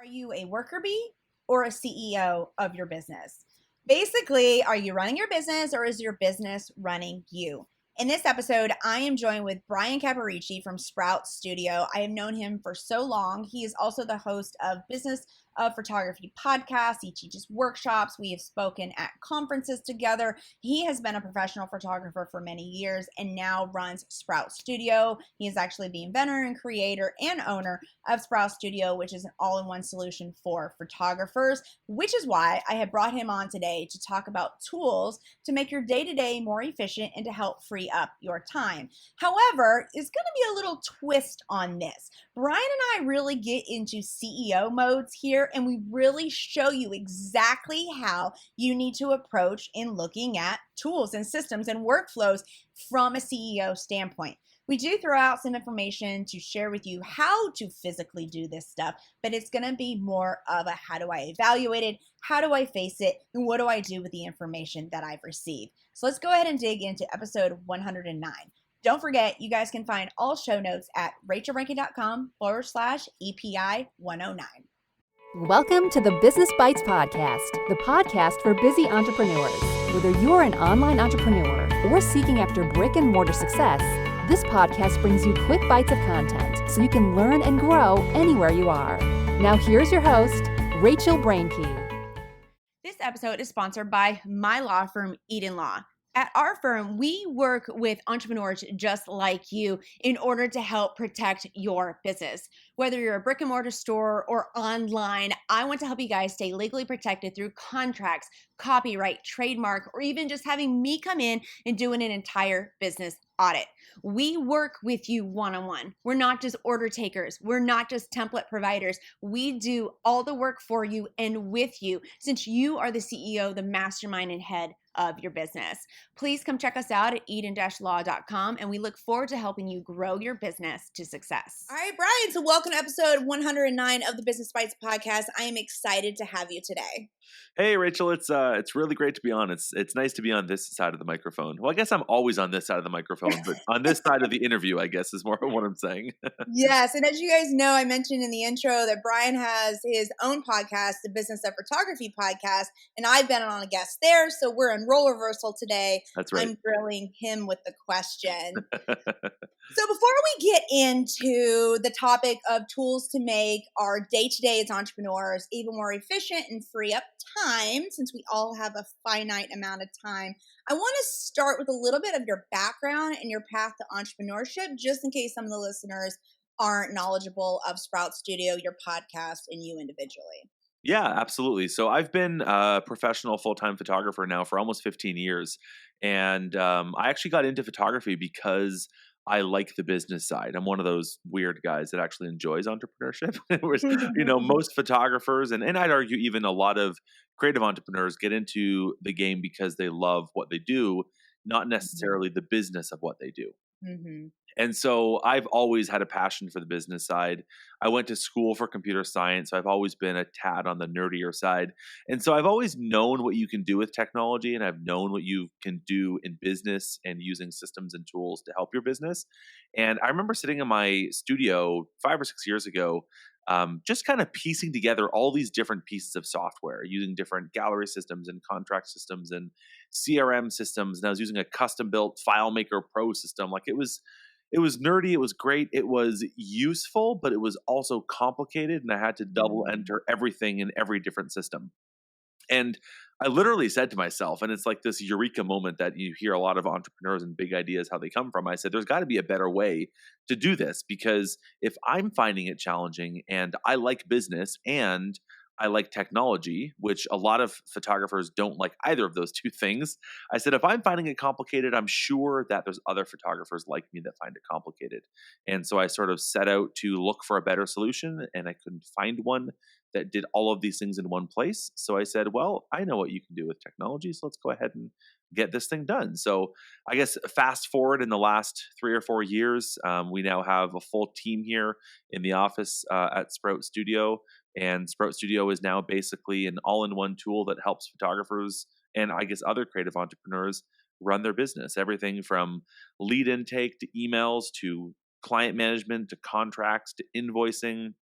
Are you a worker bee or a CEO of your business? Basically, are you running your business or is your business running you? In this episode, I am joined with Brian Caparici from Sprout Studio. I have known him for so long. He is also the host of Business of Photography podcast. He teaches workshops. We have spoken at conferences together. He has been a professional photographer for many years and now runs Sprout Studio. He is actually the inventor and creator and owner of Sprout Studio, which is an all-in-one solution for photographers, which is why I have brought him on today to talk about tools to make your day-to-day more efficient and to help free up your time. However, it's going to be a little twist on this. Brian and I really get into CEO modes here, and we really show you exactly how you need to approach in looking at tools and systems and workflows from a CEO standpoint. We do throw out some information to share with you how to physically do this stuff, but it's going to be more of a how do I evaluate it, how do I face it, and what do I do with the information that I've received. So let's go ahead and dig into episode 109. Don't forget, you guys can find all show notes at rachelrankin.com/EPI 109. Welcome to the Business Bites Podcast, the podcast for busy entrepreneurs. Whether you're an online entrepreneur or seeking after brick and mortar success, this podcast brings you quick bites of content so you can learn and grow anywhere you are. Now here's your host, Rachel Brainke. This episode is sponsored by my law firm, Eden Law. At our firm, we work with entrepreneurs just like you in order to help protect your business. Whether you're a brick and mortar store or online, I want to help you guys stay legally protected through contracts, copyright, trademark, or even just having me come in and doing an entire business audit. We work with you one-on-one. We're not just order takers. We're not just template providers. We do all the work for you and with you since you are the CEO, the mastermind and head of your business. Please come check us out at eden-law.com, and we look forward to helping you grow your business to success. All right, Brian, so welcome to episode 109 of the Business Bites podcast. I am excited to have you today. Hey, Rachel, it's really great to be on. It's nice to be on this side of the microphone. Well, I guess I'm always on this side of the microphone, but on this side of the interview, I guess, is more what I'm saying. Yes, and as you guys know, I mentioned in the intro that Brian has his own podcast, the Business of Photography podcast, and I've been on a guest there, so we're in role reversal today. That's right. I'm grilling him with the question. So before we get into the topic of tools to make our day-to-day as entrepreneurs even more efficient and free up time, since we all have a finite amount of time, I want to start with a little bit of your background and your path to entrepreneurship, just in case some of the listeners aren't knowledgeable of Sprout Studio, your podcast, and you individually. Yeah, absolutely. So I've been a professional full-time photographer now for almost 15 years. And I actually got into photography because I like the business side. I'm one of those weird guys that actually enjoys entrepreneurship. Whereas, most photographers, and I'd argue even a lot of creative entrepreneurs get into the game because they love what they do, not necessarily the business of what they do. Mm-hmm. And so I've always had a passion for the business side. I went to school for computer science, so I've always been a tad on the nerdier side. And so I've always known what you can do with technology, and I've known what you can do in business and using systems and tools to help your business. And I remember sitting in my studio 5 or 6 years ago, just kind of piecing together all these different pieces of software using different gallery systems and contract systems and CRM systems. And I was using a custom built FileMaker Pro system. Like it was nerdy. It was great. It was useful, but it was also complicated. And I had to double enter everything in every different system. And I literally said to myself, and it's like this eureka moment that you hear a lot of entrepreneurs and big ideas, how they come from. I said, there's got to be a better way to do this, because if I'm finding it challenging and I like business and I like technology, which a lot of photographers don't like either of those two things. I said, if I'm finding it complicated, I'm sure that there's other photographers like me that find it complicated. And so I sort of set out to look for a better solution, and I couldn't find one that did all of these things in one place. So I said, well, I know what you can do with technology, so let's go ahead and get this thing done. So I guess fast forward in the last 3 or 4 years, we now have a full team here in the office at Sprout Studio. And Sprout Studio is now basically an all-in-one tool that helps photographers and I guess other creative entrepreneurs run their business. Everything from lead intake to emails to client management to contracts to invoicing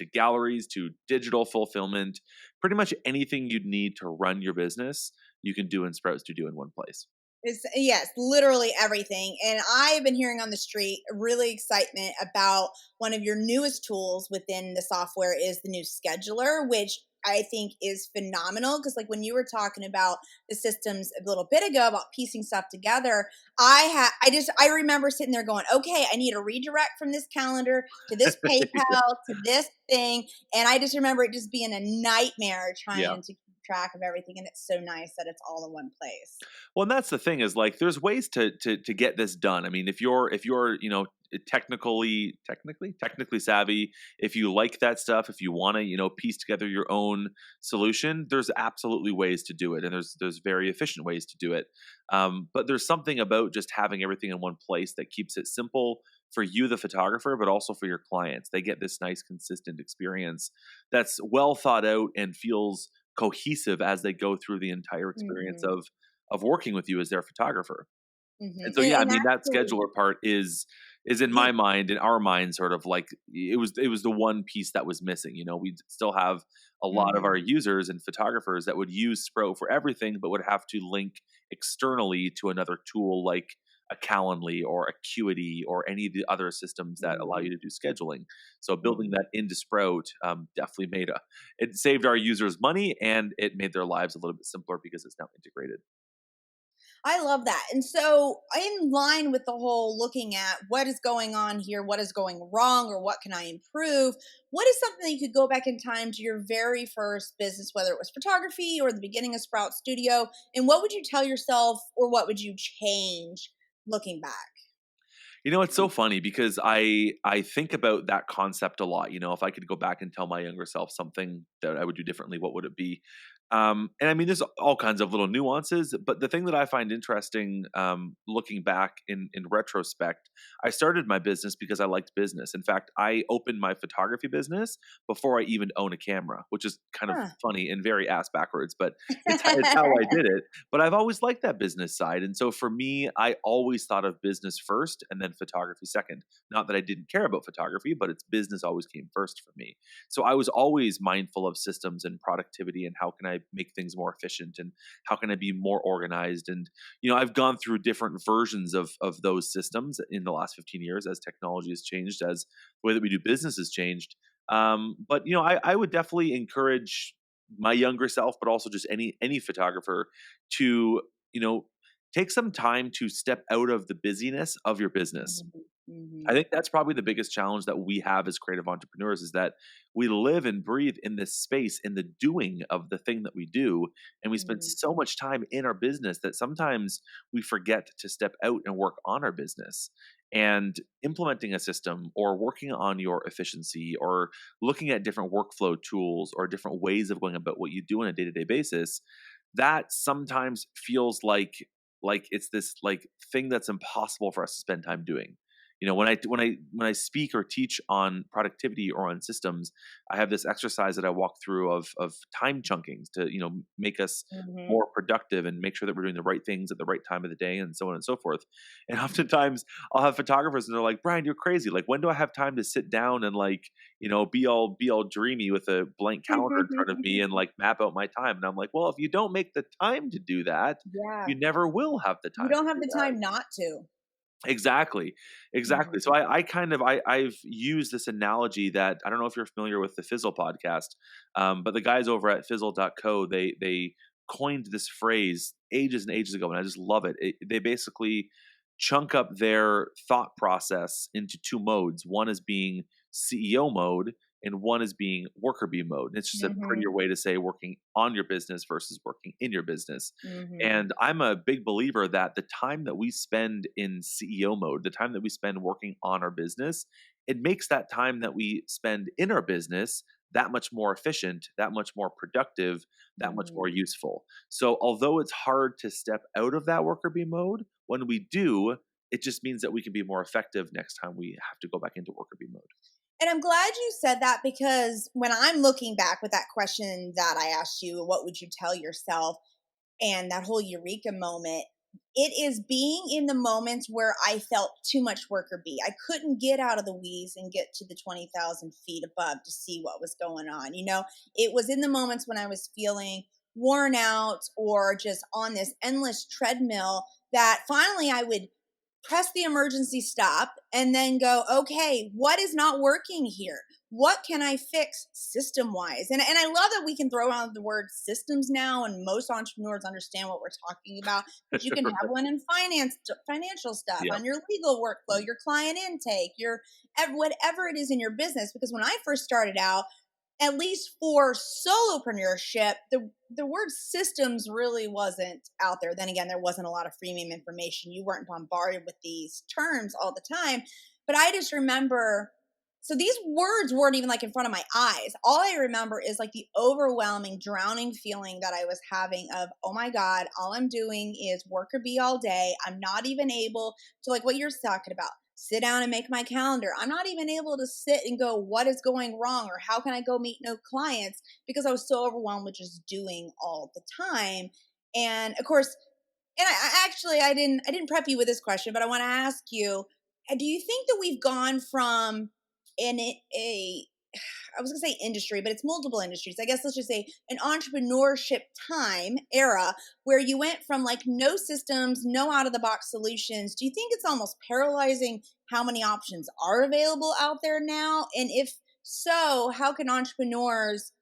to galleries, to digital fulfillment, pretty much anything you'd need to run your business, you can do in Sprout Studio in one place. It's, yes, literally everything. And I've been hearing on the street really excitement about one of your newest tools within the software is the new scheduler, which I think is phenomenal. Because like when you were talking about the systems a little bit ago about piecing stuff together, I remember sitting there going, okay, I need a redirect from this calendar to this PayPal to this thing, and I just remember it just being a nightmare Yeah. trying to keep track of everything. And it's so nice that it's all in one place. Well, and that's the thing is like there's ways to get this done. I mean, if you're technically savvy, if you like that stuff, if you want to piece together your own solution, there's absolutely ways to do it, and there's very efficient ways to do it. But there's something about just having everything in one place that keeps it simple for you, the photographer, but also for your clients. They get this nice, consistent experience that's well thought out and feels cohesive as they go through the entire experience Hmm. of working with you as their photographer. Hmm. And so yeah, I And mean that actually, scheduler part is in my mind, in our mind, sort of like it was the one piece that was missing. We still have a lot of our mhm, users and photographers that would use Spro for everything, but would have to link externally to another tool like a Calendly or Acuity or any of the other systems that allow you mhm, to do scheduling. So building mhm. that into Sprout definitely it saved our users money, and it made their lives a little bit simpler because it's now integrated. I love that. And so, in line with the whole looking at what is going on here, what is going wrong, or what can I improve, what is something that you could go back in time to your very first business, whether it was photography or the beginning of Sprout Studio? And what would you tell yourself, or what would you change looking back? It's so funny because I think about that concept a lot. If I could go back and tell my younger self something that I would do differently, what would it be? And I mean, there's all kinds of little nuances, but the thing that I find interesting, looking back in retrospect, I started my business because I liked business. In fact, I opened my photography business before I even own a camera, which is kind of Huh. funny and very ass backwards, but it's how I did it. But I've always liked that business side. And so for me, I always thought of business first and then photography second. Not that I didn't care about photography, but it's business always came first for me. So I was always mindful of systems and productivity and how can I make things more efficient and how can I be more organized. And, I've gone through different versions of those systems in the last 15 years as technology has changed, as the way that we do business has changed. But I would definitely encourage my younger self, but also just any photographer to you know take some time to step out of the busyness of your business. Mhm, I mhm, think that's probably the biggest challenge that we have as creative entrepreneurs is that we live and breathe in this space in the doing of the thing that we do. And we spend mhm, so much time in our business that sometimes we forget to step out and work on our business. And implementing a system or working on your efficiency or looking at different workflow tools or different ways of going about what you do on a day-to-day basis, that sometimes feels like it's this like thing that's impossible for us to spend time doing. When I speak or teach on productivity or on systems, I have this exercise that I walk through of time chunkings to make us mhm. more productive and make sure that we're doing the right things at the right time of the day and so on and so forth. And oftentimes I'll have photographers and they're like, Brian, you're crazy. Like, when do I have time to sit down and like be all dreamy with a blank calendar in front of me and like map out my time? And I'm like, well, if you don't make the time to do that, Yeah. you never will have the You time don't to have do the that. time not to. Exactly. Exactly. So Mhm. I kind of I've used this analogy that I don't know if you're familiar with the Fizzle podcast, but the guys over at fizzle.co, they coined this phrase ages and ages ago, and I just love it. They basically chunk up their thought process into two modes. One is being CEO mode and one is being worker bee mode. And it's just a prettier Mhm, way to say working on your business versus working in your business. mhm, And I'm a big believer that the time that we spend in CEO mode, the time that we spend working on our business, it makes that time that we spend in our business that much more efficient, that much more productive, that much more mhm. useful. So, although it's hard to step out of that worker bee mode, when we do, it just means that we can be more effective next time we have to go back into worker bee mode. And I'm glad you said that because when I'm looking back with that question that I asked you, what would you tell yourself? And that whole eureka moment. It is being in the moments where I felt too much worker bee. I couldn't get out of the weeds and get to the 20,000 feet above to see what was going on. It was in the moments when I was feeling worn out or just on this endless treadmill that finally I would press the emergency stop and then go, okay, what is not working here? What can I fix system wise? And I love that we can throw out the word systems now, and most entrepreneurs understand what we're talking about. But you can have one in financial stuff, Yeah. on your legal workflow, your client intake, whatever it is in your business. Because when I first started out, at least for solopreneurship, the word systems really wasn't out there. Then again, there wasn't a lot of freemium information. You weren't bombarded with these terms all the time. But I just remember, so these words weren't even like in front of my eyes. All I remember is like the overwhelming, drowning feeling that I was having of, oh my God, all I'm doing is work or be all day. I'm not even able to, like what you're talking about, sit down and make my calendar. I'm not even able to sit and go, what is going wrong? Or how can I go meet no clients? Because I was so overwhelmed with just doing all the time. And of course, and I didn't prep you with this question, but I want to ask you, do you think that we've gone from a I was going to say industry, but it's multiple industries. I guess let's just say an entrepreneurship time era where you went from like no systems, no out of the box solutions. Do you think it's almost paralyzing how many options are available out there now? And if so, how can entrepreneurs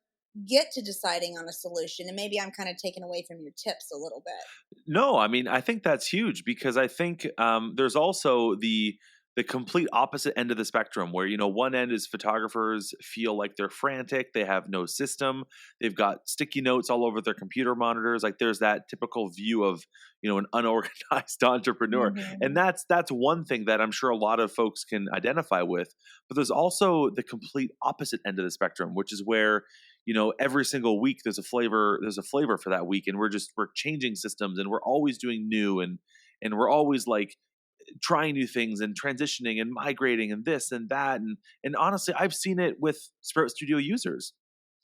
get to deciding on a solution? And maybe I'm kind of taking away from your tips a little bit. No, I mean, I think that's huge because I think there's also the complete opposite end of the spectrum where one end is photographers feel like they're frantic, they have no system, they've got sticky notes all over their computer monitors. Like there's that typical view of an unorganized entrepreneur, and Mm-hmm. that's one thing that I'm sure a lot of folks can identify with. But there's also the complete opposite end of the spectrum, which is where every single week there's a flavor for that week, and we're changing systems, and we're always doing new, and we're always like trying new things and transitioning and migrating and this and that. And honestly, I've seen it with Sprout Studio users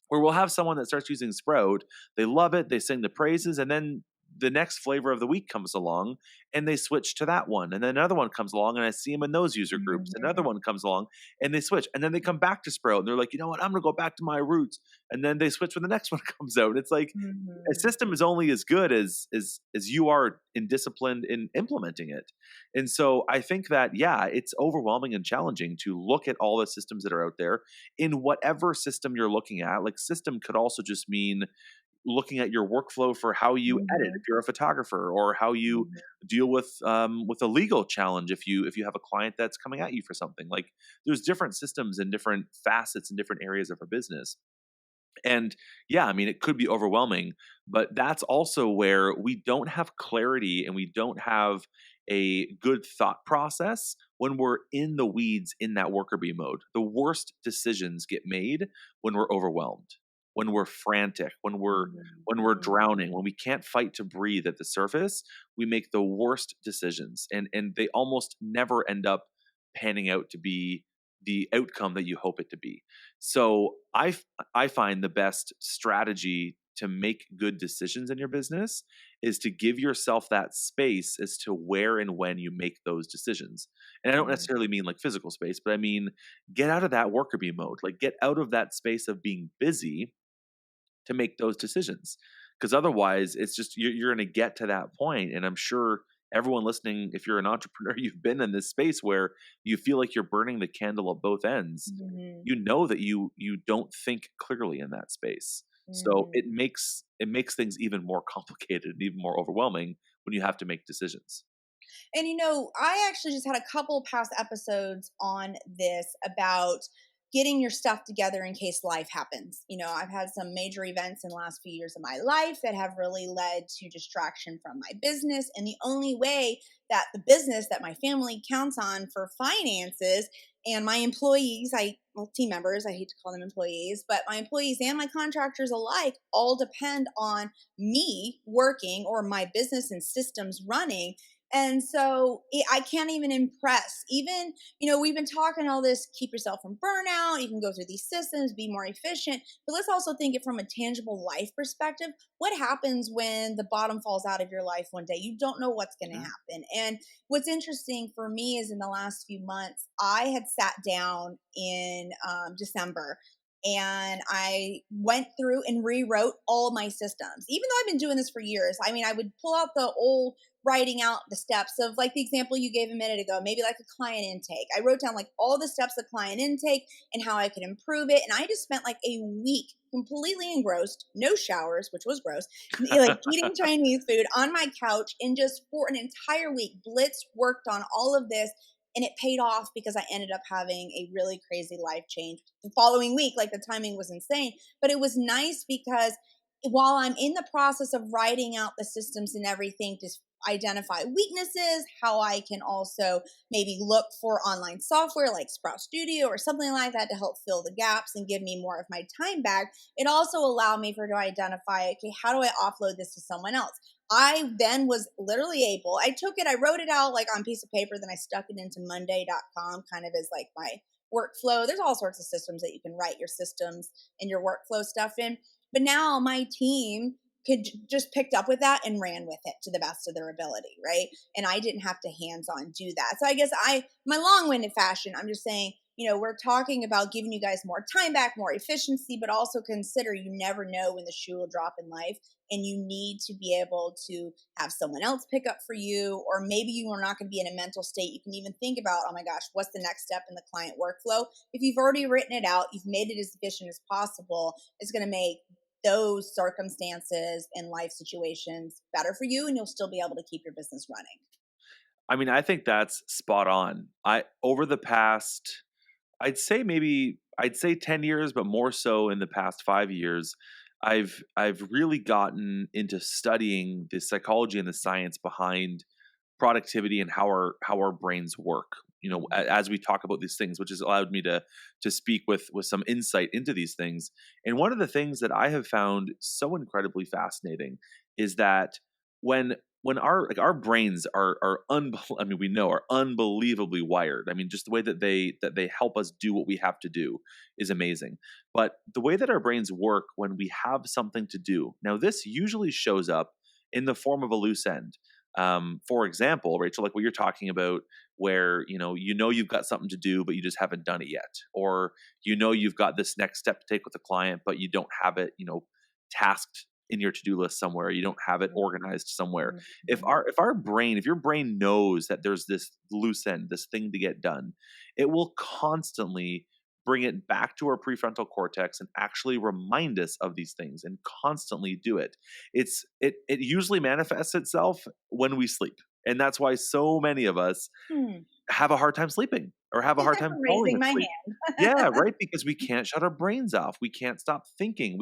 where we'll have someone that starts using Sprout, they love it, they sing the praises, and then the next flavor of the week comes along and they switch to that one. And then another one comes along and I see them in those user groups. Another Mm-hmm. one comes along and they switch. And then they come back to Sprout and they're like, you know what, I'm going to go back to my roots. And then they switch when the next one comes out. It's like a Mm-hmm. system is only as good as you are in disciplined in implementing it. And so I think that, yeah, it's overwhelming and challenging to look at all the systems that are out there in whatever system you're looking at. Like system could also just mean looking at your workflow for how you edit Mm-hmm. if you're a photographer, or how you deal with a legal challenge if you have a client that's coming at you for something. Like there's different systems and different facets and different areas of our business. And yeah, I mean, it could be overwhelming, but that's also where we don't have clarity and we don't have a good thought process when we're in the weeds in that worker bee mode. The worst decisions get made when we're overwhelmed, when we're frantic, when we're drowning, when we can't fight to breathe at the surface. We make the worst decisions, and they almost never end up panning out to be the outcome that you hope it to be. So I find the best strategy to make good decisions in your business is to give yourself that space as to where and when you make those decisions. And I don't necessarily mean like physical space, but I mean get out of that worker bee mode. Like get out of that space of being busy to make those decisions. Because otherwise, it's just you're going to get to that point, and I'm sure everyone listening, if you're an entrepreneur, you've been in this space where you feel like you're burning the candle at both ends. Mm-hmm. You know that you don't think clearly in that space, so Mm-hmm. it makes things even more complicated and even more overwhelming when you have to make decisions. And I actually just had a couple past episodes on this about getting your stuff together in case life happens. I've had some major events in the last few years of my life that have really led to distraction from my business. And the only way that the business that my family counts on for finances and my employees, team members, I hate to call them employees, but my employees and my contractors alike all depend on me working or my business and systems running. And so I can't even impress. Even, we've been talking all this, keep yourself from burnout. You can go through these systems, be more efficient. But let's also think it from a tangible life perspective. What happens when the bottom falls out of your life one day? You don't know what's going to Yeah. happen. And what's interesting for me is in the last few months, I had sat down in December and I went through and rewrote all my systems. Even though I've been doing this for years, I mean, I would pull out the old writing out the steps of like the example you gave a minute ago, maybe like a client intake. I wrote down like all the steps of client intake and how I could improve it. And I just spent like a week completely engrossed, no showers, which was gross, like eating Chinese food on my couch. And just for an entire week, Blitz worked on all of this. And it paid off because I ended up having a really crazy life change the following week. Like the timing was insane, but it was nice because while I'm in the process of writing out the systems and everything to identify weaknesses, how I can also maybe look for online software like Sprout Studio or something like that to help fill the gaps and give me more of my time back, it also allowed me to identify, okay, how do I offload this to someone else? I then was literally able, I took it, I wrote it out like on a piece of paper, then I stuck it into monday.com kind of as like my workflow. There's all sorts of systems that you can write your systems and your workflow stuff in. But now my team just picked up with that and ran with it to the best of their ability, right? And I didn't have to hands-on do that. So I guess my long-winded fashion, I'm just saying, we're talking about giving you guys more time back, more efficiency, but also consider you never know when the shoe will drop in life and you need to be able to have someone else pick up for you, or maybe you are not going to be in a mental state. You can even think about, oh my gosh, what's the next step in the client workflow? If you've already written it out, you've made it as efficient as possible, it's going to make those circumstances and life situations better for you, and you'll still be able to keep your business running. I mean, I think that's spot on. Over the past, I'd say 10 years, but more so in the past 5 years, I've really gotten into studying the psychology and the science behind productivity and how our brains work. As we talk about these things, which has allowed me to speak with some insight into these things. And one of the things that I have found so incredibly fascinating is that when our brains I mean, we know are unbelievably wired. I mean, just the way that they help us do what we have to do is amazing. But the way that our brains work when we have something to do, now this usually shows up in the form of a loose end. For example, Rachel, like what you're talking about, where you've got something to do, but you just haven't done it yet, or you've got this next step to take with a client, but you don't have it, tasked in your to-do list somewhere. You don't have it organized somewhere. If your brain knows that there's this loose end, this thing to get done, it will constantly bring it back to our prefrontal cortex and actually remind us of these things and constantly do it. It usually manifests itself when we sleep. And that's why so many of us have a hard time sleeping or have a hard time falling Raising my asleep. hand. Yeah, right. Because we can't shut our brains off. We can't stop thinking.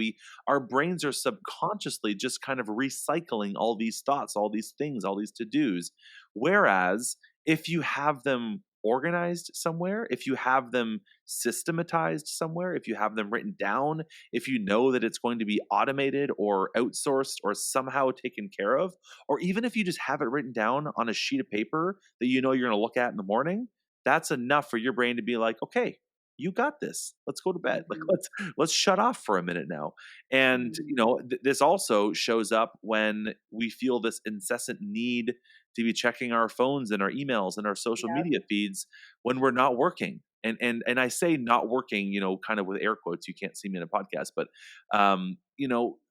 Our brains are subconsciously just kind of recycling all these thoughts, all these things, all these to-dos. Whereas if you have them organized somewhere, if you have them systematized somewhere, if you have them written down, if you know that it's going to be automated or outsourced or somehow taken care of, or even if you just have it written down on a sheet of paper that you're going to look at in the morning, that's enough for your brain to be like, okay, you got this. Let's go to bed. Like let's shut off for a minute now. And this also shows up when we feel this incessant need to be checking our phones and our emails and our social media feeds when we're not working. And I say not working, kind of with air quotes. You can't see me in a podcast, but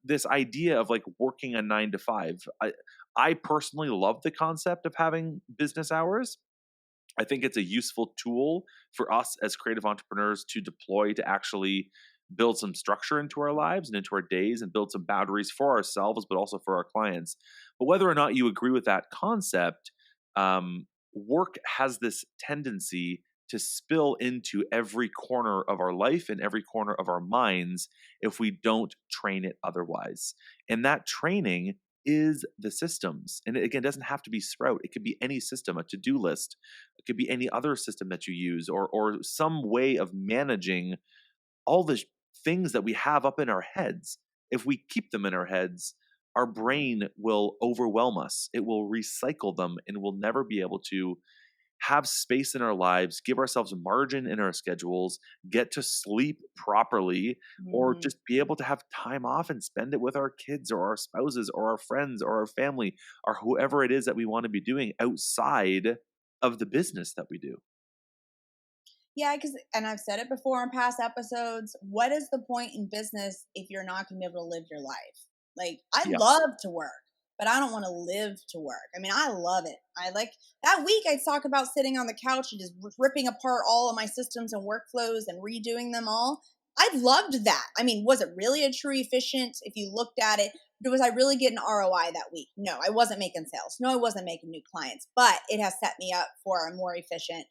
this idea of like working a 9 to 5. I personally love the concept of having business hours. I think it's a useful tool for us as creative entrepreneurs to deploy to actually build some structure into our lives and into our days and build some boundaries for ourselves, but also for our clients. But whether or not you agree with that concept, work has this tendency to spill into every corner of our life and every corner of our minds if we don't train it otherwise. And that training is the systems. And it, again, doesn't have to be Sprout. It could be any system, a to-do list. It could be any other system that you use, or some way of managing all the things that we have up in our heads. If we keep them in our heads, our brain will overwhelm us. It will recycle them, and we'll never be able to have space in our lives, give ourselves margin in our schedules, get to sleep properly, or Mhm. just be able to have time off and spend it with our kids or our spouses or our friends or our family or whoever it is that we want to be doing outside of the business that we do. Yeah, because, and I've said it before in past episodes, what is the point in business if you're not going to be able to live your life? Like, I Yeah. love to work, but I don't want to live to work. I mean, I love it. I like that week I'd talk about sitting on the couch and just ripping apart all of my systems and workflows and redoing them all. I loved that. I mean, was it really a true efficient if you looked at it? Was I really getting ROI that week? No, I wasn't making sales. No, I wasn't making new clients, but it has set me up for a more efficient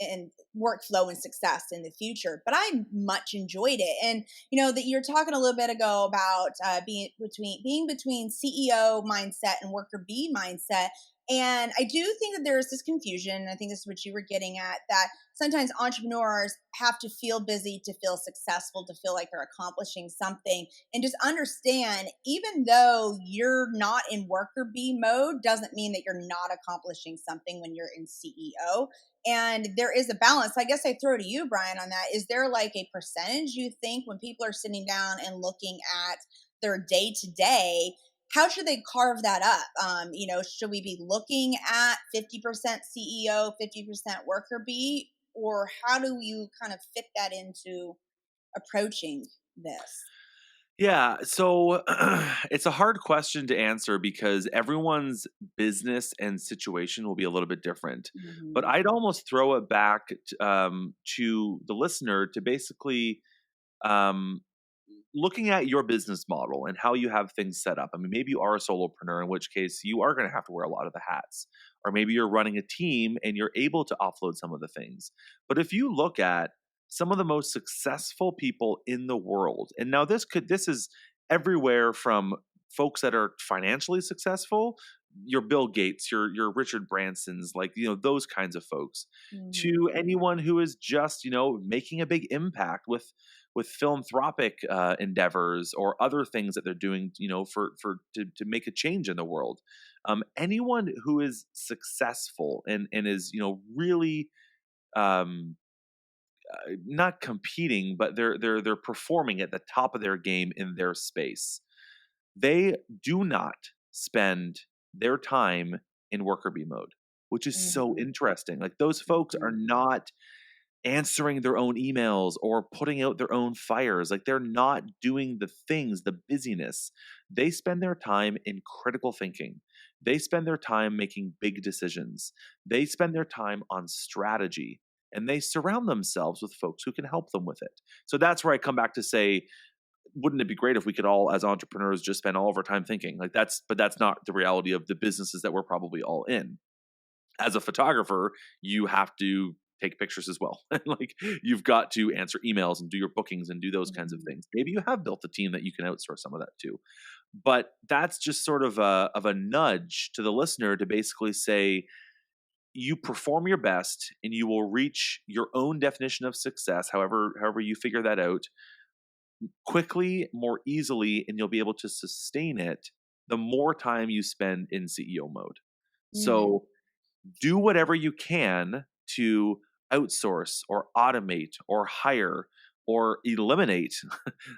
and workflow and success in the future. But I much enjoyed it. And that you're talking a little bit ago about being between CEO mindset and worker bee mindset. And I do think that there is this confusion. I think this is what you were getting at, that sometimes entrepreneurs have to feel busy to feel successful, to feel like they're accomplishing something. And just understand, even though you're not in worker bee mode, doesn't mean that you're not accomplishing something when you're in CEO. And there is a balance. I guess I throw to you, Brian, on that. Is there like a percentage you think when people are sitting down and looking at their day to day, how should they carve that up? Should we be looking at 50% CEO, 50% worker bee, or how do you kind of fit that into approaching this? Yeah, so it's a hard question to answer because everyone's business and situation will be a little bit different. But Hmm. I'd almost throw it back to the listener to basically um, looking at your business model and how you have things set up. I mean, maybe you are a solopreneur, in which case you are going to have to wear a lot of the hats. Or maybe you're running a team and you're able to offload some of the things. But if you look at some of the most successful people in the world, and now this is everywhere from folks that are financially successful, your Bill Gates, your Richard Bransons, like those kinds of folks, Hmm. to anyone who is just making a big impact with philanthropic endeavors or other things that they're doing, to make a change in the world. Anyone who is successful and is really um, not competing, but they're performing at the top of their game in their space. They do not spend their time in worker bee mode, which is so Hmm. interesting. Like those folks are Hmm. not answering their own emails or putting out their own fires. Like they're not doing the things, the busyness. They spend their time in critical thinking. They spend their time making big decisions. They spend their time on strategy and they surround themselves with folks who can help them with it. So that's where I come back to say, wouldn't it be great if we could all, as entrepreneurs, just spend all of our time thinking? But that's not the reality of the businesses that we're probably all in. As a photographer, you have to take pictures as well. Like you've got to answer emails and do your bookings and do those kinds of Hmm. things. Maybe you have built a team that you can outsource some of that to. But that's just sort of a nudge to the listener to basically say, you perform your best and you will reach your own definition of success, however you figure that out, quickly, more easily, and you'll be able to sustain it the more time you spend in CEO mode. Hmm. So do whatever you can to outsource or automate or hire or eliminate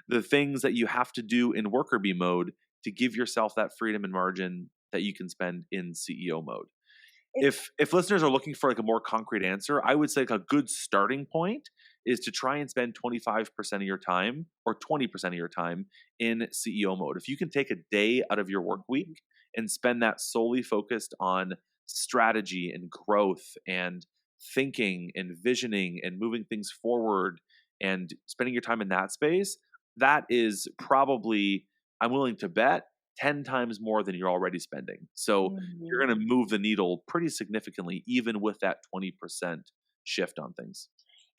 the things that you have to do in worker bee mode to give yourself that freedom and margin that you can spend in CEO mode. If listeners are looking for like a more concrete answer, I would say like a good starting point is to try and spend 25% of your time or 20% of your time in CEO mode. If you can take a day out of your work week and spend that solely focused on strategy and growth and thinking and visioning and moving things forward and spending your time in that space, that is probably, I'm willing to bet, 10 times more than you're already spending. So you're Hmm. going to move the needle pretty significantly, even with that 20% shift on things.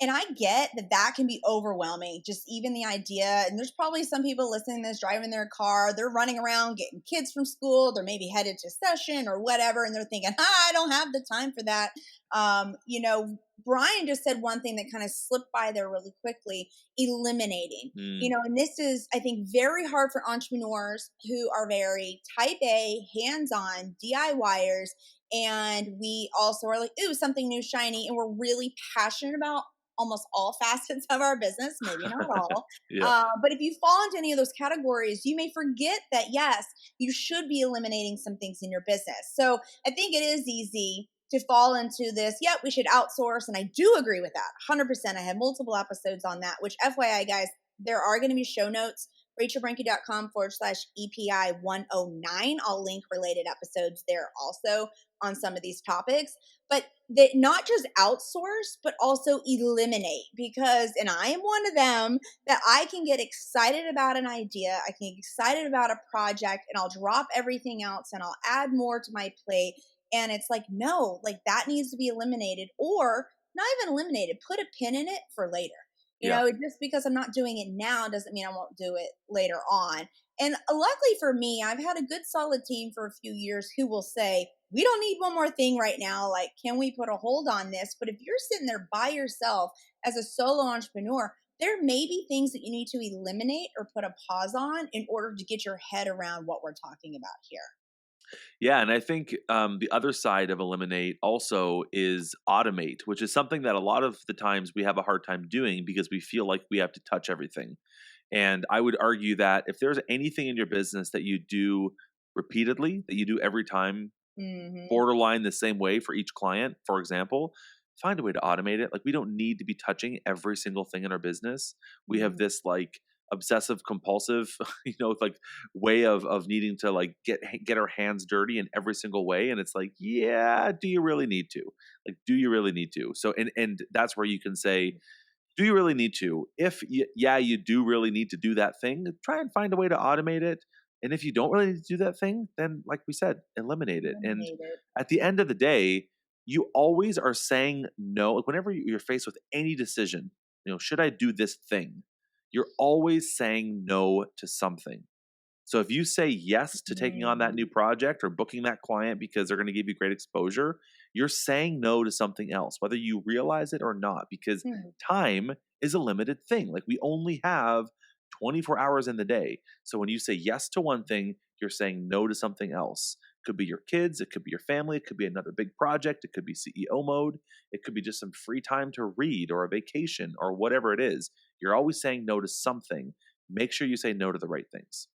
And I get that that can be overwhelming, just even the idea. And there's probably some people listening to this driving their car, they're running around getting kids from school, they're maybe headed to session or whatever, and they're thinking, I don't have the time for that. Brian just said one thing that kind of slipped by there really quickly: eliminating. Mm. And this is, I think, very hard for entrepreneurs who are very type A, hands on, DIYers. And we also are like, ooh, something new, shiny. And we're really passionate about almost all facets of our business, maybe not all. Yeah. But if you fall into any of those categories, you may forget that, yes, you should be eliminating some things in your business. So I think it is easy to fall into this, yep, we should outsource. And I do agree with that 100%. I have multiple episodes on that, which FYI, guys, there are going to be show notes, rachelbrinke.com/EPI 109. I'll link related episodes there also on some of these topics. But that not just outsource, but also eliminate, because, and I am one of them, that I can get excited about an idea, I can get excited about a project, and I'll drop everything else and I'll add more to my plate. And it's like, no, like that needs to be eliminated, or not even eliminated, put a pin in it for later. Yeah. Just because I'm not doing it now doesn't mean I won't do it later on. And luckily for me, I've had a good solid team for a few years who will say, we don't need one more thing right now. Like, can we put a hold on this? But if you're sitting there by yourself as a solo entrepreneur, there may be things that you need to eliminate or put a pause on in order to get your head around what we're talking about here. Yeah, and I think the other side of eliminate also is automate, which is something that a lot of the times we have a hard time doing because we feel like we have to touch everything. And I would argue that if there's anything in your business that you do repeatedly, that you do every time, Mm-hmm. borderline the same way for each client, for example, find a way to automate it. Like we don't need to be touching every single thing in our business. We have this like obsessive compulsive, like way of needing to like get our hands dirty in every single way. And it's like, yeah, do you really need to? Like, do you really need to? So, and that's where you can say, do you really need to? If you do really need to do that thing, try and find a way to automate it. And if you don't really need to do that thing, then like we said, eliminate it. And Eliminate it. at the end of the day, you always are saying no. Like whenever you're faced with any decision, should I do this thing? You're always saying no to something. So if you say yes to taking on that new project or booking that client because they're going to give you great exposure, you're saying no to something else, whether you realize it or not, because time is a limited thing. Like we only have 24 hours in the day. So when you say yes to one thing, you're saying no to something else. It could be your kids, it could be your family, it could be another big project, it could be CEO mode, it could be just some free time to read or a vacation or whatever it is. You're always saying no to something. Make sure you say no to the right things.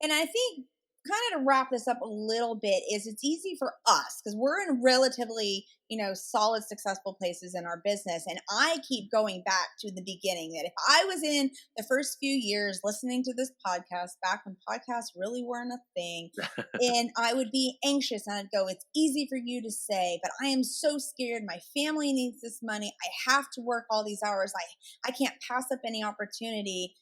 And I think kind of to wrap this up a little bit is it's easy for us because we're in relatively, solid, successful places in our business. And I keep going back to the beginning that if I was in the first few years listening to this podcast back when podcasts really weren't a thing, and I would be anxious and I'd go, it's easy for you to say, but I am so scared. My family needs this money. I have to work all these hours. I can't pass up any opportunity.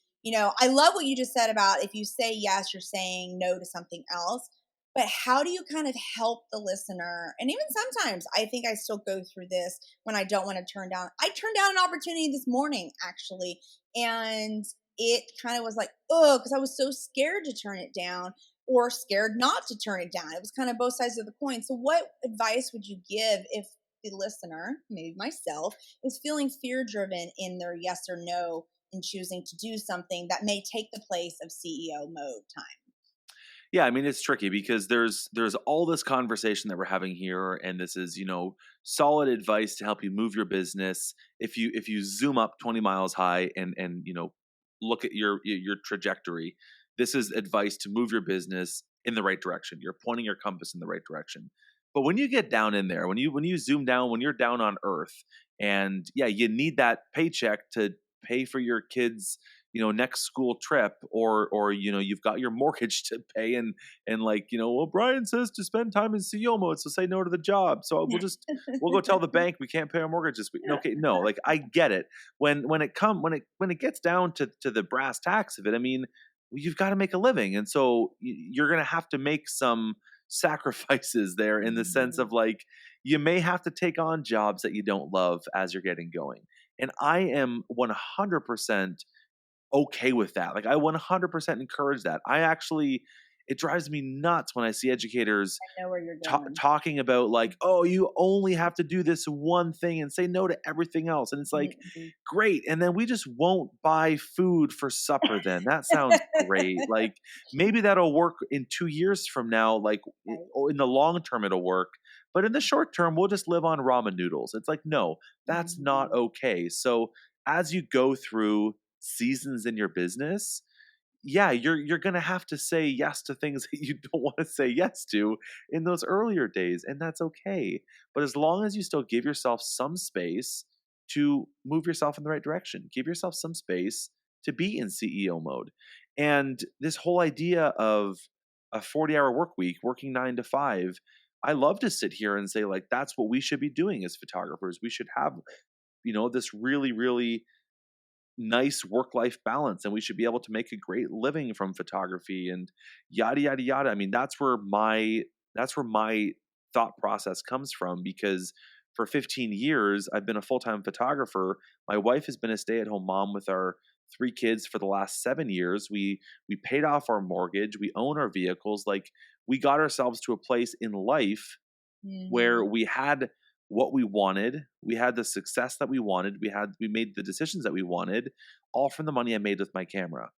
I love what you just said about if you say yes, you're saying no to something else. But how do you kind of help the listener? And even sometimes I think I still go through this when I don't want to turn down. I turned down an opportunity this morning, actually. And it kind of was like, oh, because I was so scared to turn it down or scared not to turn it down. It was kind of both sides of the coin. So what advice would you give if the listener, maybe myself, is feeling fear driven in their yes or no in choosing to do something that may take the place of CEO mode time? Yeah, I mean it's tricky because there's all this conversation that we're having here, and this is solid advice to help you move your business. If you zoom up 20 miles high and look at your trajectory, this is advice to move your business in the right direction. You're pointing your compass in the right direction. But when you get down in there, when you zoom down, when you're down on earth, and you need that paycheck to pay for your kids next school trip, or you've got your mortgage to pay, and well, Brian says to spend time in CEO mode, so say no to the job. So we'll go tell the bank we can't pay our mortgage this week. Okay, no, like I get it. When it gets down to the brass tacks of it, I mean, you've got to make a living, and so you're gonna have to make some sacrifices there in the sense of like you may have to take on jobs that you don't love as you're getting going. And I am 100% okay with that. Like I 100% encourage that. It drives me nuts when I see educators I know where you're going. talking about like, oh, you only have to do this one thing and say no to everything else. And it's like, Mhm. great. And then we just won't buy food for supper then. That sounds great. Like maybe that'll work in 2 years from now. Like or in the long term, it'll work. But in the short term, we'll just live on ramen noodles. It's like, no, that's not Mhm. okay. So as you go through seasons in your business, yeah, you're gonna have to say yes to things that you don't want to say yes to in those earlier days, and that's okay. But as long as you still give yourself some space to move yourself in the right direction, give yourself some space to be in CEO mode. And this whole idea of a 40-hour work week, working 9 to 5, I love to sit here and say, like, that's what we should be doing as photographers. We should have, this really, really nice work life balance, and we should be able to make a great living from photography and yada yada yada. I mean, that's where my thought process comes from, because for 15 years I've been a full-time photographer. My wife has been a stay-at-home mom with our 3 kids for the last 7 years. We paid off our mortgage, we own our vehicles. Like, we got ourselves to a place in life where Mhm. we had what we wanted, we had the success that we made the decisions that we wanted, all from the money I made with my camera.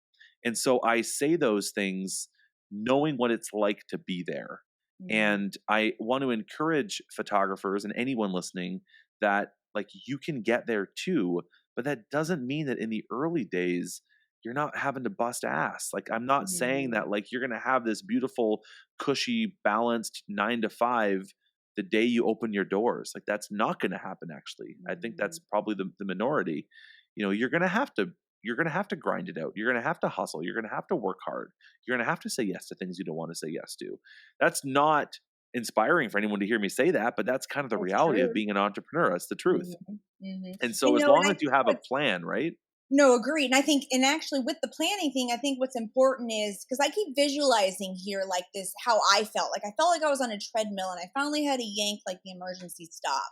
And so I say those things knowing what it's like to be there. Mhm. And I want to encourage photographers and anyone listening that, like, you can get there too, but that doesn't mean that in the early days you're not having to bust ass. Like, I'm not saying Mhm. that like you're going to have this beautiful, cushy, balanced 9 to 5 the day you open your doors. Like, that's not going to happen. Actually, I think that's Mhm. probably the minority. You're going to have to grind it out. You're going to have to hustle. You're going to have to work hard. You're going to have to say yes to things you don't want to say yes to. That's not inspiring for anyone to hear me say that, but that's kind of the It's reality of true. being an entrepreneur. It's the truth. Mhm. Mhm. And And so as and long I as you think have a what's plan, right? No, agreed. And I think, and actually with the planning thing, I think what's important is because I keep visualizing here like this, how I felt. Like I felt like I was on a treadmill and I finally had to yank like the emergency stop.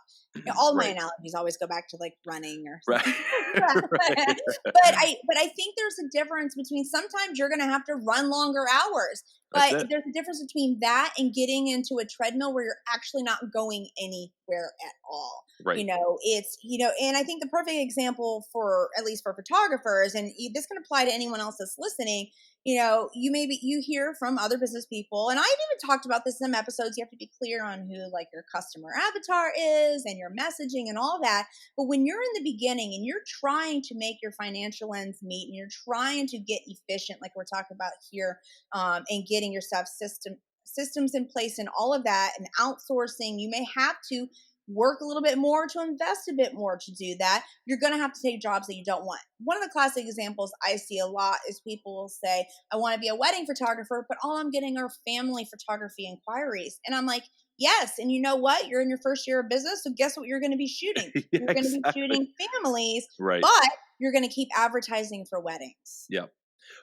All my Right. analogies always go back to like running or Right. something like that. Right. but I think there's a difference between sometimes you're gonna have to run longer hours. That's But it. there's a difference between that and getting into a treadmill where you're actually not going anywhere at all. Right. It's and I think the perfect example, for at least for photographers, and this can apply to anyone else that's listening. You hear from other business people, and I've even talked about this in some episodes. You have to be clear on who like your customer avatar is and your messaging and all that. But when you're in the beginning and you're trying to make your financial ends meet and you're trying to get efficient, like we're talking about here, and getting yourself systems in place and all of that, and outsourcing, you may have to work a little bit more to invest a bit more to do that. You're going to have to take jobs that you don't want. One of the classic examples I see a lot is people will say, I want to be a wedding photographer, but all I'm getting are family photography inquiries. And I'm like, yes. And you know what? You're in your first year of business. So guess what you're going to be shooting? Yeah, You're going to be exactly. shooting families, Right. but you're going to keep advertising for weddings. Yeah.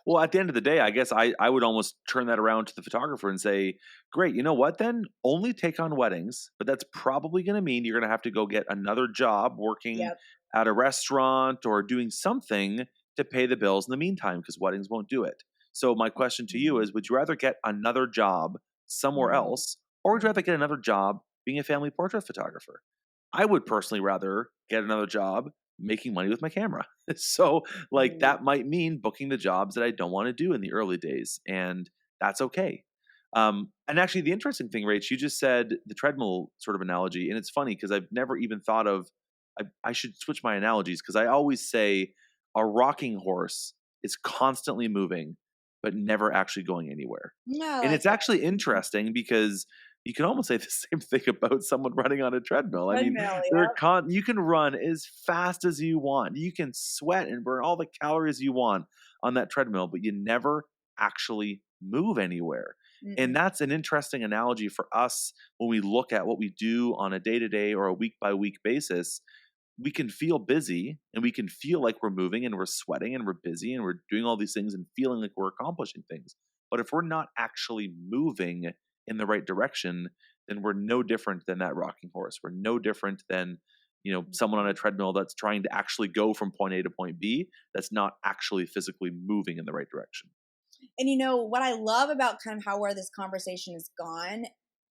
Well, at the end of the day, I guess I would almost turn that around to the photographer and say, great, you know what then? Only take on weddings, but that's probably going to mean you're going to have to go get another job working Yep. at a restaurant or doing something to pay the bills in the meantime, because weddings won't do it. So my question to you Mhm. is, would you rather get another job somewhere Mhm. else, or would you rather Mhm. get another job being a family portrait photographer? I would personally rather get another job making money with my camera. So, like, Mhm. that might mean booking the jobs that I don't want to do in the early days, and that's okay. And actually, the interesting thing, Rach, you just said the treadmill sort of analogy, and it's funny because I've never even thought of. I should switch my analogies, because I always say a rocking horse is constantly moving, but never actually going anywhere. No, I And like it's that. actually Mhm. interesting because you can almost say the same thing about someone running on a treadmill. I mean, Treadmill, they're yep. you can run as fast as you want. You can sweat and burn all the calories you want on that treadmill, but you never actually move anywhere. And Mm-mm. that's an interesting analogy for us when we look at what we do on a day-to-day or a week-by-week basis. We can feel busy and we can feel like we're moving and we're sweating and we're busy and we're doing all these things and feeling like we're accomplishing things. But if we're not actually moving in the right direction, then we're no different than that rocking horse. We're no different than, someone on a treadmill that's trying to actually go from point A to point B, that's not actually physically moving in the right direction. And what I love about kind of where this conversation has gone,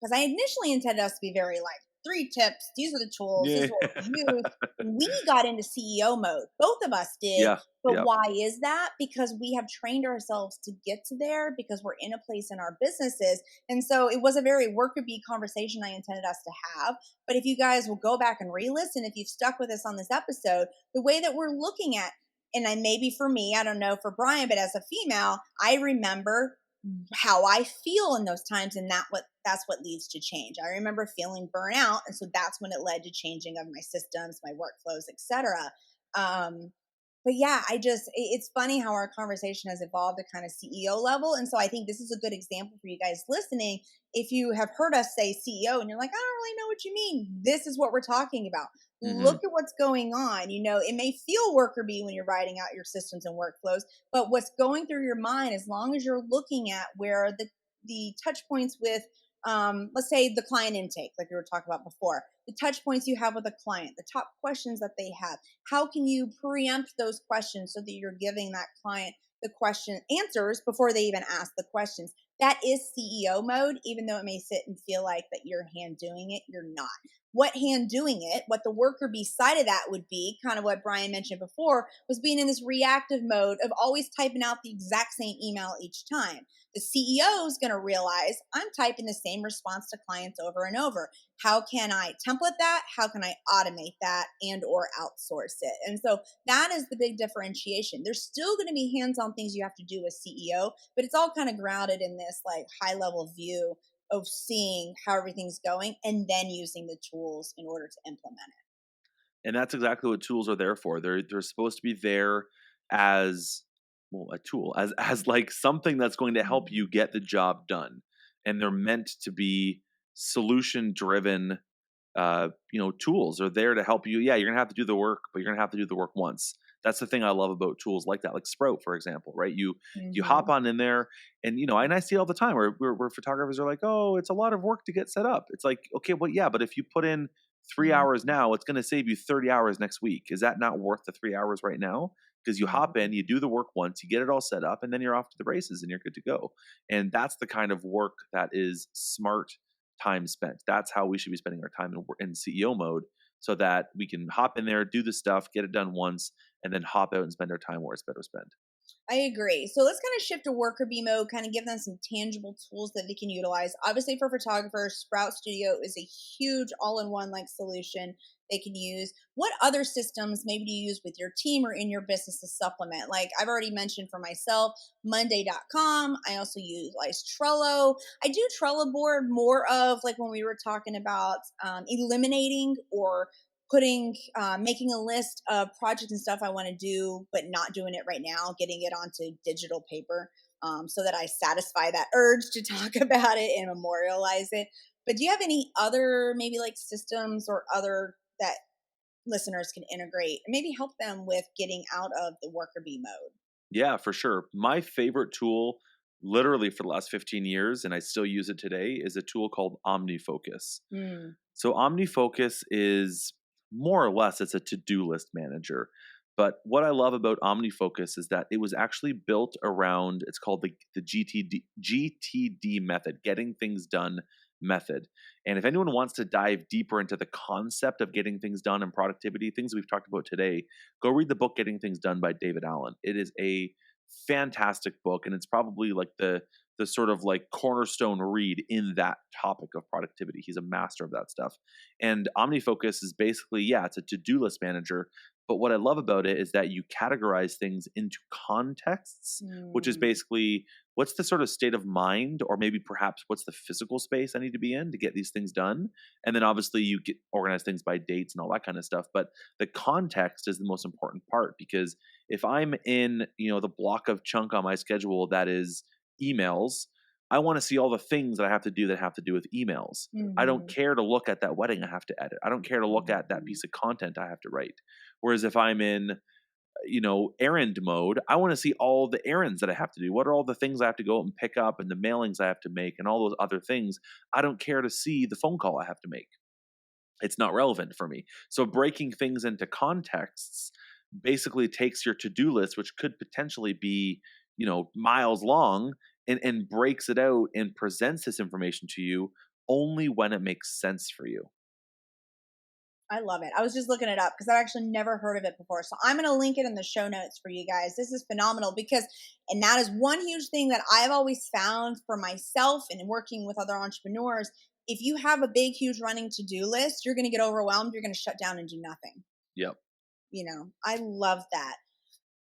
because I initially intended us to be very like 3 tips. These are the tools. This Yeah. is what we use. We got into CEO mode. Both of us did. Yeah. But Yeah. why is that? Because we have trained ourselves to get to there because we're in a place in our businesses. And so it was a very worker bee conversation I intended us to have. But if you guys will go back and re-listen, if you've stuck with us on this episode, the way that we're looking at, and maybe for me, I don't know for Brian, but as a female, I remember how I feel in those times, and that's what leads to change. I remember feeling burnout, and so that's when it led to changing of my systems, my workflows, etc. But yeah, it's funny how our conversation has evolved to kind of CEO level. And so I think this is a good example for you guys listening. If you have heard us say CEO and you're like, I don't really know what you mean, this is what we're talking about. Look at what's going on. It may feel worker bee when you're writing out your systems and workflows, but what's going through your mind, as long as you're looking at where the touch points with, let's say the client intake, like we were talking about before, the touch points you have with a client, the top questions that they have, how can you preempt those questions so that you're giving that client the question answers before they even ask the questions? That is CEO mode, even though it may sit and feel like that you're hand doing it, you're not. What hand doing it, what the worker beside of that would be, kind of what Brian mentioned before, was being in this reactive mode of always typing out the exact same email each time. The CEO is going to realize I'm typing the same response to clients over and over. How can I template that? How can I automate that and or outsource it? And so that is the big differentiation. There's still going to be hands-on things you have to do as CEO, but it's all kind of grounded in this like high level view of seeing how everything's going and then using the tools in order to implement it. And that's exactly what tools are there for. They're supposed to be there as a tool, as like something that's going to help you get the job done. And they're meant to be solution driven tools. Are there to help you. Yeah, you're gonna have to do the work, but you're gonna have to do the work once. That's the thing I love about tools like that, like Sprout, for example, right? You hop on in there, and and I see all the time where photographers are like, oh, it's a lot of work to get set up. It's like, okay, well, yeah, but if you put in 3 hours now, it's going to save you 30 hours next week. Is that not worth the 3 hours right now? Because you hop in, you do the work once, you get it all set up, and then you're off to the races and you're good to go. And that's the kind of work that is smart time spent. That's how we should be spending our time in CEO mode, so that we can hop in there, do the stuff, get it done once, and then hop out and spend our time where it's better spent. I agree. So let's kind of shift to worker bee mode, kind of give them some tangible tools that they can utilize. Obviously, for photographers, Sprout Studio is a huge all-in-one like solution they can use. What other systems maybe do you use with your team or in your business to supplement? Like I've already mentioned for myself, Monday.com. I also utilize Trello. I do Trello board more of like when we were talking about eliminating or making a list of projects and stuff I want to do, but not doing it right now, getting it onto digital paper so that I satisfy that urge to talk about it and memorialize it. But do you have any other maybe like systems or other that listeners can integrate and maybe help them with getting out of the worker bee mode? Yeah, for sure. My favorite tool, literally for the last 15 years, and I still use it today, is a tool called Omnifocus. So Omnifocus is more or less, it's a to-do list manager. But what I love about Omnifocus is that it was actually built around, it's called the GTD method, getting things done method. And if anyone wants to dive deeper into the concept of getting things done and productivity, things we've talked about today, go read the book Getting Things Done by David Allen. It is a fantastic book, and it's probably like the sort of like cornerstone read in that topic of productivity. He's a master of that stuff. And Omnifocus is basically, it's a to-do list manager. But what I love about it is that you categorize things into contexts, which is basically what's the sort of state of mind, or maybe perhaps what's the physical space I need to be in to get these things done. And then obviously you get organize things by dates and all that kind of stuff. But the context is the most important part, because if I'm in, the block of chunk on my schedule that is emails, I want to see all the things that I have to do with emails. I don't care to look at that wedding I have to edit. I don't care to look at that piece of content I have to write. Whereas if I'm in, errand mode, I want to see all the errands that I have to do. What are all the things I have to go and pick up and the mailings I have to make and all those other things? I don't care to see the phone call I have to make. it's not relevant for me. So breaking things into contexts basically takes your to-do list, which could potentially be, miles long, and breaks it out and presents this information to you only when it makes sense for you. I love it. I was just looking it up because I've actually never heard of it before. So I'm going to link it in the show notes for you guys. This is phenomenal and that is one huge thing that I've always found for myself and working with other entrepreneurs. If you have a big, huge running to-do list, you're going to get overwhelmed. You're going to shut down and do nothing. Yep. I love that.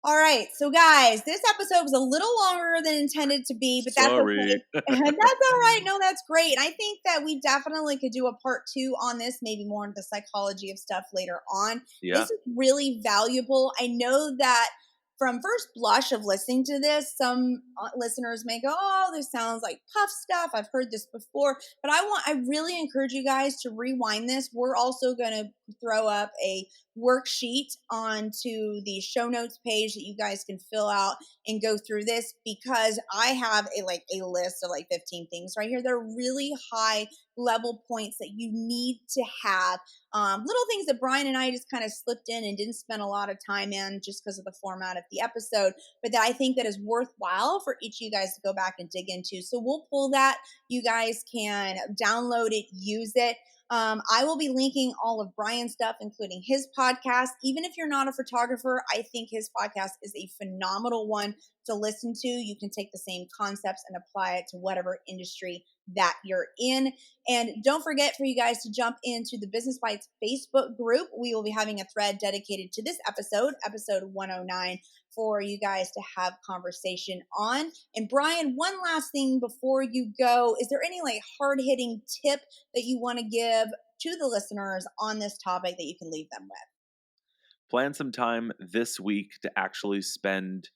All right. So guys, this episode was a little longer than intended to be, but that's okay. That's all right. No, that's great. And I think that we definitely could do a part 2 on this, maybe more into the psychology of stuff later on. Yeah. This is really valuable. I know that from first blush of listening to this, some listeners may go, oh, this sounds like puff stuff. I've heard this before, but I really encourage you guys to rewind this. We're also going to throw up a worksheet onto the show notes page that you guys can fill out and go through this, because I have a list of 15 things right here. They're really high level points that you need to have. Little things that Brian and I just kind of slipped in and didn't spend a lot of time in just because of the format of the episode, but that I think that is worthwhile for each of you guys to go back and dig into. So we'll pull that. You guys can download it, use it. I will be linking all of Brian's stuff, including his podcast. Even if you're not a photographer, I think his podcast is a phenomenal one to listen to. You can take the same concepts and apply it to whatever industry that you're in. And don't forget for you guys to jump into the Business Bites Facebook group. We will be having a thread dedicated to this episode 109, for you guys to have conversation on. And Brian, one last thing before you go, is there any hard-hitting tip that you want to give to the listeners on this topic that you can leave them with? Plan some time this week to actually spend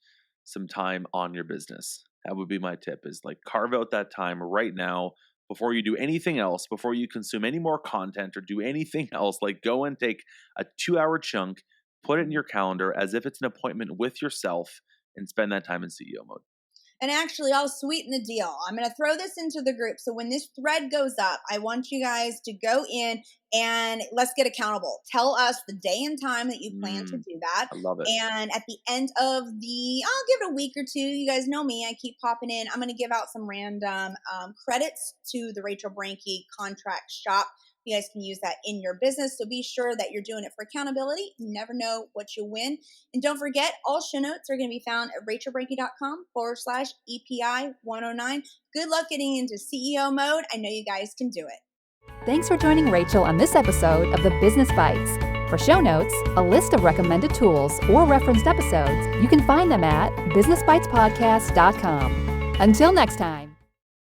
some time on your business. That would be my tip, is carve out that time right now before you do anything else, before you consume any more content or do anything else. Go and take a 2-hour chunk, put it in your calendar as if it's an appointment with yourself, and spend that time in CEO mode. And actually, I'll sweeten the deal. I'm going to throw this into the group. So when this thread goes up, I want you guys to go in and let's get accountable. Tell us the day and time that you plan to do that. I love it. And at the end of I'll give it a week or two. You guys know me. I keep popping in. I'm going to give out some random credits to the Rachel Branke contract shop. You guys can use that in your business. So be sure that you're doing it for accountability. You never know what you'll win. And don't forget, all show notes are going to be found at rachelbranke.com/EPI 109. Good luck getting into CEO mode. I know you guys can do it. Thanks for joining Rachel on this episode of the Business Bites. For show notes, a list of recommended tools, or referenced episodes, you can find them at businessbitespodcast.com. Until next time.